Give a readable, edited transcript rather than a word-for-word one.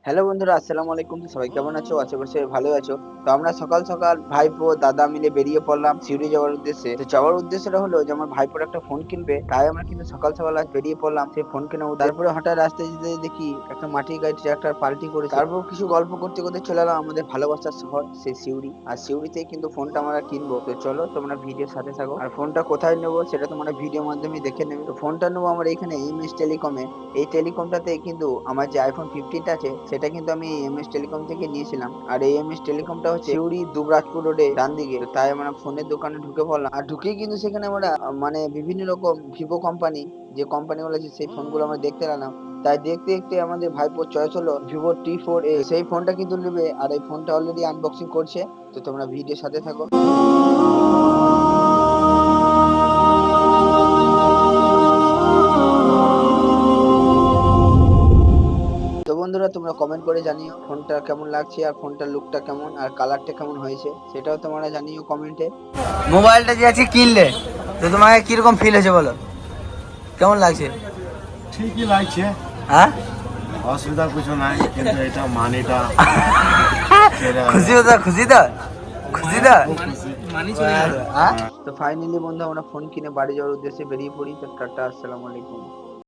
Hello বন্ধুরা, আসসালামু আলাইকুম। সবাই কেমন আছো? আশা করি সবাই ভালো আছো। তো আমরা সকাল, সকাল ভাইপো, দাদা মিলে বেরিয়ে পড়লাম সিউড়ি যাওয়ার উদ্দেশ্যে। তো যাওয়ার উদ্দেশ্যটা হলো যে আমার ভাইপোর একটা ফোন কিনবে। তাই আমরা কিন্তু সকাল, সকাল আজ বেরিয়ে পড়লাম সেই ফোন কেনার তারপরে হঠাৎ রাস্তায় যেতে, যেতে দেখি একটা মাটির গাড়ি ট্রাক্টর পাল্টি করেছে। তারপর কিছু গল্প করতে, করতে চলে এলাম আমাদের ভালোবাসার শহর সেই সিউড়ি। আর সিউড়িতেই কিন্তু ফোনটা আমরা কিনবো। তো চলো তোমরা ভিডিওর সাথে থাকো। আর ফোনটা কোথায় নেবো সেটা তোমরা ভিডিওর মাধ্যমে দেখে নেবে। তো ফোনটা নেবো আমরা এখানে এমএস টেলিকমে। এই টেলিকমটাতে কিন্তু আমার যে iPhone 15 টা আছে সেটা কিন্তু আমি এমএস টেলিকম থেকে নিয়েছিলাম। আর এই এমএস টেলিকমটা হচ্ছে সিউড়ি দুবরাজপুর রোডে ডান দিকে। তো তাই আমরা ফোনের দোকানে ঢুকে পড়লাম। আর ঢুকেই কিন্তু সেখানে আমরা মানে বিভিন্ন রকম ভিভো কোম্পানি যে কোম্পানিগুলো আছে সেই ফোনগুলো আমরা দেখতে পেলাম। তাই দেখতে দেখতে আমাদের ভাইপোর চয়েস হলো ভিভো T4a। সেই ফোনটা কিন্তু নেবে আর এই ফোনটা অলরেডি আনবক্সিং করছে। তো তোমরা ভিডিওর সাথে থাকো। তো বন্ধুরা তোমরা কমেন্ট করে জানিও ফোনটা কেমন লাগছে আর ফোনটার লুকটা কেমন আর কালারটা কেমন হয়েছে সেটাও তোমরা জানিও কমেন্টে। মোবাইলটা যে আছে কিনলে তো তোমাকে কিরকম ফিল হয়েছে বলো, কেমন লাগছে? ঠিকই লাগছে, হ্যাঁ, অসুবিধা কিছু নাই, কিন্তু এটা মানিটা খুশি তো খুশি তো খুশি তো খুব খুশি। হ্যাঁ। তো ফাইনালি বন্ধু আমরা ফোন কিনে বাড়ি যাওয়ার উদ্দেশ্যে বেরিয়ে পড়ি। তো টাটা, আসসালামু আলাইকুম।